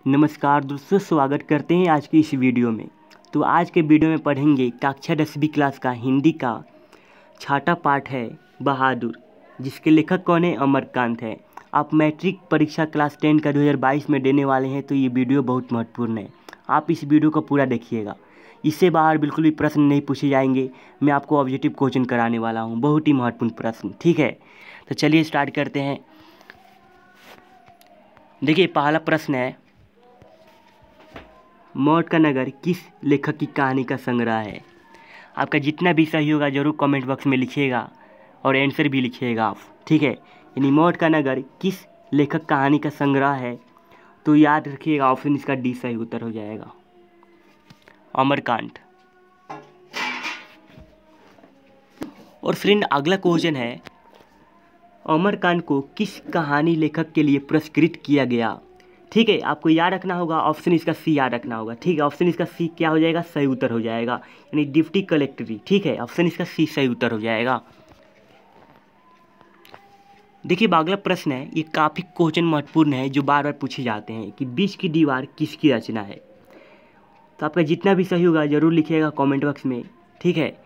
नमस्कार दोस्तों, स्वागत करते हैं आज की इस वीडियो में। तो आज के वीडियो में पढ़ेंगे कक्षा 10वीं क्लास का हिंदी का छठा पाठ है बहादुर, जिसके लेखक कौन है? अमरकांत है। आप मैट्रिक परीक्षा क्लास 10 का 2022 में देने वाले हैं, तो ये वीडियो बहुत महत्वपूर्ण है। आप इस वीडियो को पूरा देखिएगा। इससे बाहर बिल्कुल भी प्रश्न नहीं पूछे जाएंगे। मैं आपको ऑब्जेक्टिव क्वेश्चन कराने वाला हूँ, बहुत ही महत्वपूर्ण प्रश्न। ठीक है, तो चलिए स्टार्ट करते हैं। देखिए, पहला प्रश्न है, मौत का नगर किस लेखक की कहानी का संग्रह है? आपका जितना भी सही होगा जरूर कमेंट बॉक्स में लिखिएगा और आंसर भी लिखिएगा आप। ठीक है, यानी मौत का नगर किस लेखक कहानी का संग्रह है? तो याद रखिएगा, ऑप्शन इसका डी सही उत्तर हो जाएगा, अमरकांत। और फ्रेंड, अगला क्वेश्चन है, अमरकांत को किस कहानी लेखक के लिए पुरस्कृत किया गया? ठीक है, आपको याद रखना होगा, ऑप्शन इसका सी याद रखना होगा। ठीक है, ऑप्शन इसका सी क्या हो जाएगा? सही उत्तर हो जाएगा, यानी डिप्टी कलेक्टरी। ठीक है, ऑप्शन इसका सी सही उत्तर हो जाएगा। देखिए, अगला प्रश्न है, ये काफ़ी क्वेश्चन महत्वपूर्ण है जो बार बार पूछे जाते हैं कि बीच की दीवार किसकी रचना है? तो आपका जितना भी सही होगा जरूर लिखिएगा कमेंट बॉक्स में। ठीक है,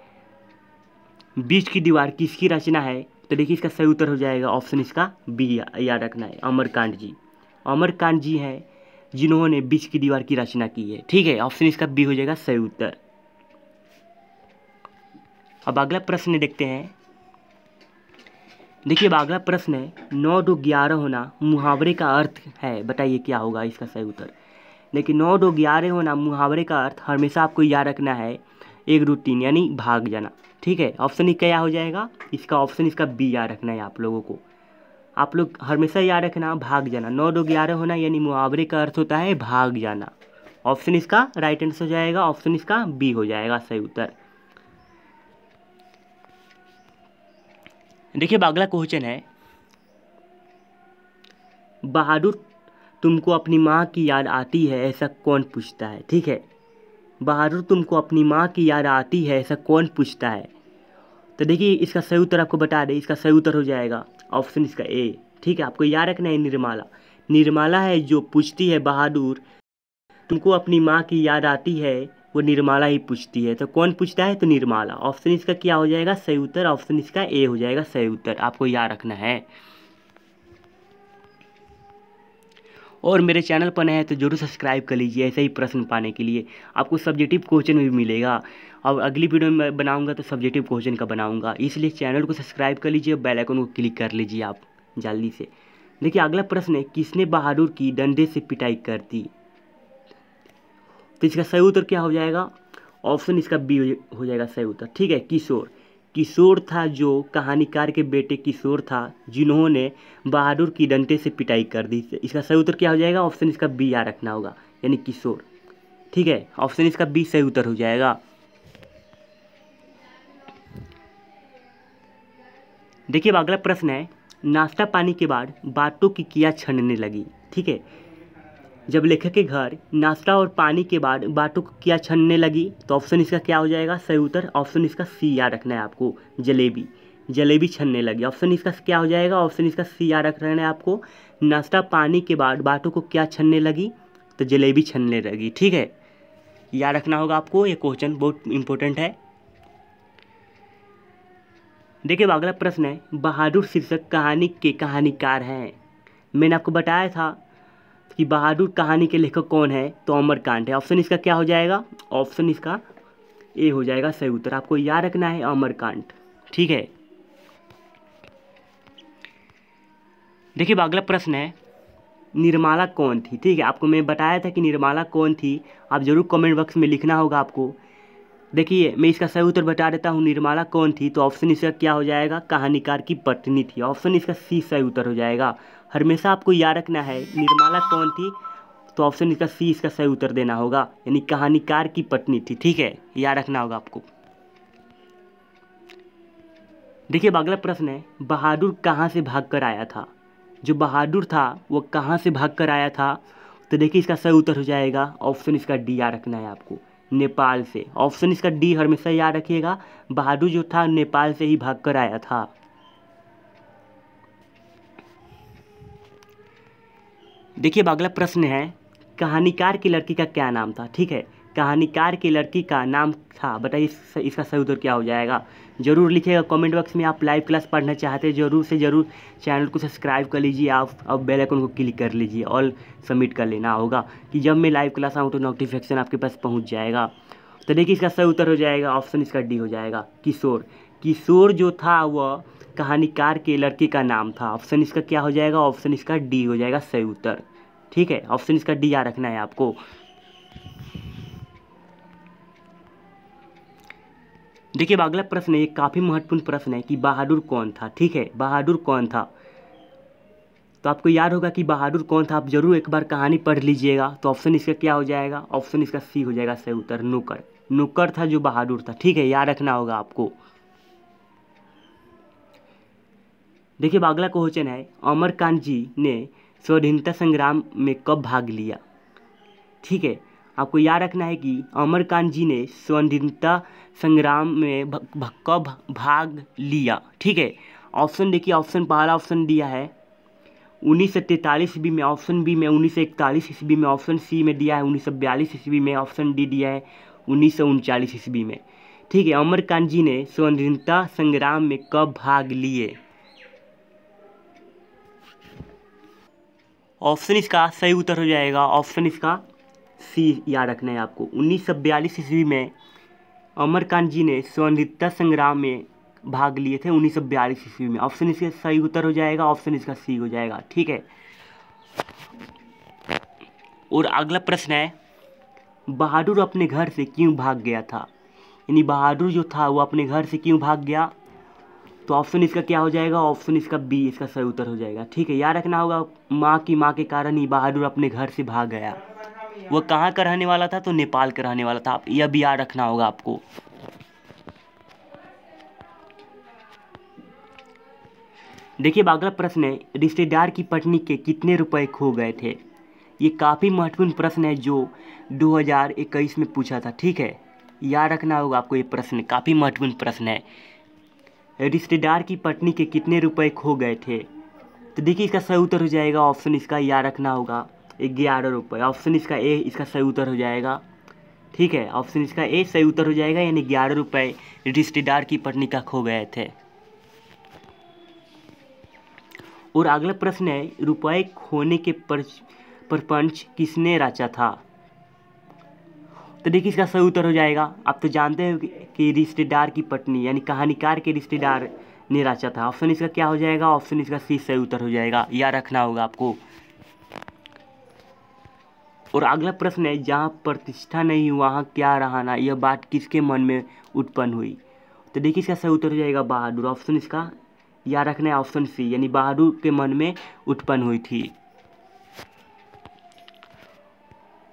बीच की दीवार किसकी रचना है? तो देखिए, इसका सही उत्तर हो जाएगा, ऑप्शन इसका बी याद रखना है, अमरकांत जी। अमरकांत जी हैं जिन्होंने बीच की दीवार की रचना की है। ठीक है, ऑप्शन इसका बी हो जाएगा सही उत्तर। अब अगला प्रश्न देखते हैं। देखिए, अब अगला प्रश्न है, 9 2 11 होना मुहावरे का अर्थ है, बताइए क्या होगा इसका सही उत्तर? लेकिन 9 2 11 होना मुहावरे का अर्थ हमेशा आपको याद रखना है, 1 2 3 यानी भाग जाना। ठीक है, ऑप्शन ही क्या हो जाएगा? इसका ऑप्शन इसका बी याद रखना है आप लोगों को। आप लोग हमेशा याद रखना, भाग जाना। 9 2 11 होना यानी मुहावरे का अर्थ होता है भाग जाना। ऑप्शन इसका राइट आंसर हो जाएगा, ऑप्शन इसका बी हो जाएगा सही उत्तर। देखिए, अगला क्वेश्चन है, बहादुर तुमको अपनी माँ की याद आती है, ऐसा कौन पूछता है? ठीक है, बहादुर तुमको अपनी माँ की याद आती है, ऐसा कौन पूछता है? तो देखिए, इसका सही उत्तर आपको बता दें, इसका सही उत्तर हो जाएगा ऑप्शन इसका ए। ठीक है, आपको याद रखना है, निर्मला। निर्मला है जो पूछती है, बहादुर तुमको अपनी माँ की याद आती है, वो निर्मला ही पूछती है। तो कौन पूछता है? तो निर्मला। ऑप्शन इसका क्या हो जाएगा? सही उत्तर, ऑप्शन इसका ए हो जाएगा सही उत्तर, आपको याद रखना है। और मेरे चैनल पर नए हैं तो जरूर सब्सक्राइब कर लीजिए, ऐसे ही प्रश्न पाने के लिए। आपको सब्जेक्टिव क्वेश्चन भी मिलेगा, और अगली वीडियो में बनाऊंगा तो सब्जेक्टिव क्वेश्चन का बनाऊंगा, इसलिए चैनल को सब्सक्राइब कर लीजिए और बेल आइकन को क्लिक कर लीजिए आप जल्दी से। देखिए, अगला प्रश्न है, किसने बहादुर की डंडे से पिटाई कर दी? तो इसका सही उत्तर क्या हो जाएगा? ऑप्शन इसका बी हो जाएगा सही उत्तर। ठीक है, किशोर। किशोर था जो कहानीकार के बेटे किशोर था जिन्होंने बहादुर की डंडे से पिटाई कर दी। इसका सही उत्तर क्या हो जाएगा? ऑप्शन इसका बी याद रखना होगा, यानी किशोर। ठीक है, ऑप्शन इसका बी सही उत्तर हो जाएगा। देखिए, अगला प्रश्न है, नाश्ता पानी के बाद बातों की किया छनने लगी। ठीक है, जब लेखक के घर नाश्ता और पानी के बाद बातों को क्या छनने लगी, तो ऑप्शन इसका क्या हो जाएगा? सही उत्तर, ऑप्शन इसका सी याद रखना है आपको, जलेबी। जलेबी छनने लगी, ऑप्शन इसका क्या हो जाएगा? ऑप्शन इसका सी याद रखना है आपको। नाश्ता पानी के बाद बातों को क्या छनने लगी? तो जलेबी छनने लगी। ठीक है, याद रखना होगा आपको, ये क्वेश्चन बहुत इंपॉर्टेंट है। देखिए, अगला प्रश्न है, बहादुर शीर्षक कहानी के कहानीकार हैं। मैंने आपको बताया था कि बहादुर कहानी के लेखक कौन है, तो अमरकांत है। ऑप्शन इसका क्या हो जाएगा? ऑप्शन इसका ए हो जाएगा सही उत्तर, आपको याद रखना है, अमरकांत। ठीक है, देखिए, अगला प्रश्न है, निर्मला कौन थी? ठीक है, आपको मैं बताया था कि निर्मला कौन थी, आप जरूर कमेंट बॉक्स में लिखना होगा आपको। देखिए, मैं इसका सही उत्तर बता देता हूँ, निर्मला कौन थी, तो ऑप्शन इसका क्या हो जाएगा? कहानीकार की पत्नी थी। ऑप्शन इसका सी सही उत्तर हो जाएगा। हमेशा आपको याद रखना है, निर्मला कौन थी, तो ऑप्शन इसका सी इसका सही उत्तर देना होगा, यानी कहानीकार की पत्नी थी। ठीक है, याद रखना होगा आपको। देखिए, अगला प्रश्न है, बहादुर कहाँ से भाग कर आया था? जो बहादुर था वो कहाँ से भाग कर आया था? तो देखिए, इसका सही उत्तर हो जाएगा, ऑप्शन इसका डी याद रखना है आपको, नेपाल से। ऑप्शन इसका डी हमेशा याद रखिएगा, बहादुर जो था नेपाल से ही भाग कर आया था। देखिए, अगला प्रश्न है, कहानीकार की लड़की का क्या नाम था? ठीक है, कहानीकार की लड़की का नाम था, बताइए इसका सही उत्तर क्या हो जाएगा? ज़रूर लिखिएगा कमेंट बॉक्स में। आप लाइव क्लास पढ़ना चाहते हैं ज़रूर से ज़रूर चैनल को सब्सक्राइब कर लीजिए आप, और बेल आइकन को क्लिक कर लीजिए, ऑल सबमिट कर लेना होगा कि जब मैं लाइव क्लास आऊँ तो नोटिफिकेशन आपके पास पहुँच जाएगा। तो देखिए इसका सही उत्तर हो जाएगा ऑप्शन इसका डी हो जाएगा, किशोर। किशोर जो था वह कहानीकार के लड़के का नाम था। ऑप्शन इसका क्या हो जाएगा? ऑप्शन इसका डी हो जाएगा सही उत्तर। ठीक है, ऑप्शन इसका डी याद रखना है आपको। देखिए अगला प्रश्न है, ये काफ़ी महत्वपूर्ण प्रश्न है कि बहादुर कौन था? ठीक है, बहादुर कौन था? तो आपको याद होगा कि बहादुर कौन था, आप जरूर एक बार कहानी पढ़ लीजिएगा। तो ऑप्शन इसका क्या हो जाएगा? ऑप्शन इसका सी हो जाएगा सही उत्तर, नौकर। नौकर था जो बहादुर था। ठीक है, याद रखना होगा आपको। देखिए अगला क्वेश्चन है, अमरकांत जी ने स्वाधीनता संग्राम में कब भाग लिया? ठीक है, आपको याद रखना है कि अमरकांत जी ने स्वाधीनता संग्राम में कब भाग लिया। ठीक है, ऑप्शन देखिए, ऑप्शन पहला ऑप्शन दिया है 1943 ईस्वी में, ऑप्शन बी में 1941 ईस्वी में, ऑप्शन सी में दिया है 1942 ईस्वी में, ऑप्शन डी दिया है 1939 ईस्वी में। ठीक है, अमरकांत जी ने स्वाधीनता संग्राम में कब भाग लिए? ऑप्शन इसका सही उत्तर हो जाएगा, ऑप्शन इसका सी याद रखना है आपको। 1942 ईस्वी में अमरकांत जी ने स्वाधीनता संग्राम में भाग लिए थे 1942 ईस्वी में। ऑप्शन इसका सही उत्तर हो जाएगा, ऑप्शन इसका सी हो जाएगा। ठीक है, और अगला प्रश्न है, बहादुर अपने घर से क्यों भाग गया था? यानी बहादुर जो था वो अपने घर से क्यों भाग गया? तो ऑप्शन इसका क्या हो जाएगा? ऑप्शन इसका बी इसका सही उत्तर हो जाएगा। ठीक है, याद रखना होगा, माँ के कारण ही बहादुर अपने घर से भाग गया। वो कहाँ का रहने वाला था? तो नेपाल का रहने वाला था। आप यह भी याद रखना होगा आपको। देखिए अगला प्रश्न है, रिश्तेदार की पत्नी के कितने रुपए खो गए थे? ये काफ़ी महत्वपूर्ण प्रश्न है जो 2021 में पूछा था। ठीक है, याद रखना होगा आपको, ये प्रश्न काफ़ी महत्वपूर्ण प्रश्न है। रिश्तेदार की पत्नी के कितने रुपए खो गए थे? तो देखिए इसका सही उत्तर हो जाएगा, ऑप्शन इसका याद रखना होगा 11 रुपये। ऑप्शन इसका ए इसका सही उत्तर हो जाएगा। ठीक है, ऑप्शन इसका ए सही उत्तर हो जाएगा, यानी 11 रुपये रिश्तेदार की पत्नी का खो गए थे। और अगला प्रश्न है, रुपए खोने के प्रपंच किसने रचा था? तो देखिए इसका सही उत्तर हो जाएगा, आप तो जानते हैं कि रिश्तेदार की पत्नी यानी कहानीकार के रिश्तेदार ने रचा था। ऑप्शन इसका क्या हो जाएगा? ऑप्शन इसका सी सही उत्तर हो जाएगा, याद रखना होगा आपको। और अगला प्रश्न है, जहाँ प्रतिष्ठा नहीं वहाँ क्या रहना, यह बात किसके मन में उत्पन्न हुई? तो देखिए इसका सही उत्तर हो जाएगा बहादुर। ऑप्शन इसका याद रखना है, ऑप्शन सी, यानी बहादुर के मन में उत्पन्न हुई थी।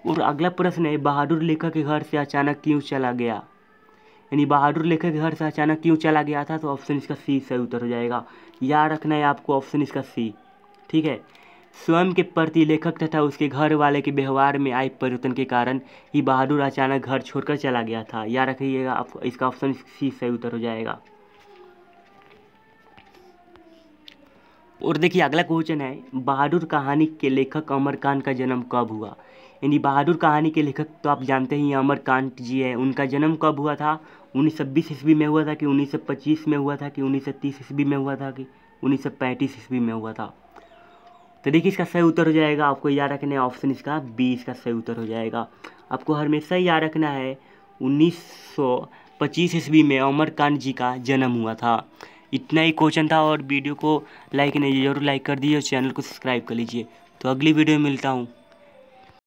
और अगला प्रश्न है, बहादुर लेखक के घर से अचानक क्यों चला गया? यानी बहादुर लेखक के घर से अचानक क्यों चला गया था? तो ऑप्शन इसका सी सही उत्तर हो जाएगा, याद रखना है आपको, ऑप्शन इसका सी। ठीक है, स्वयं के प्रति लेखक तथा उसके घर वाले के व्यवहार में आए परिवर्तन के कारण ही बहादुर अचानक घर छोड़कर चला गया था। याद रखिएगा, आप इसका ऑप्शन सी सही उत्तर हो जाएगा। और देखिए अगला क्वेश्चन है, बहादुर कहानी के लेखक अमरकांत का जन्म कब हुआ? यानी बहादुर कहानी के लेखक तो आप जानते ही अमरकांत जी है, उनका जन्म कब हुआ था? 1920 ईस्वी में हुआ था कि 1925 में हुआ था कि 1930 ईस्वी में हुआ था कि 1935 ईस्वी में हुआ था? तो देखिए इसका सही उत्तर हो जाएगा, आपको याद रखना है, ऑप्शन इसका बी इसका सही उत्तर हो जाएगा। आपको हमेशा याद रखना है 1925 ईस्वी में अमरकांत जी का जन्म हुआ था। इतना ही क्वेश्चन था, और वीडियो को लाइक नहीं जरूर लाइक कर दीजिए और चैनल को सब्सक्राइब कर लीजिए। तो अगली वीडियो में मिलता हूँ।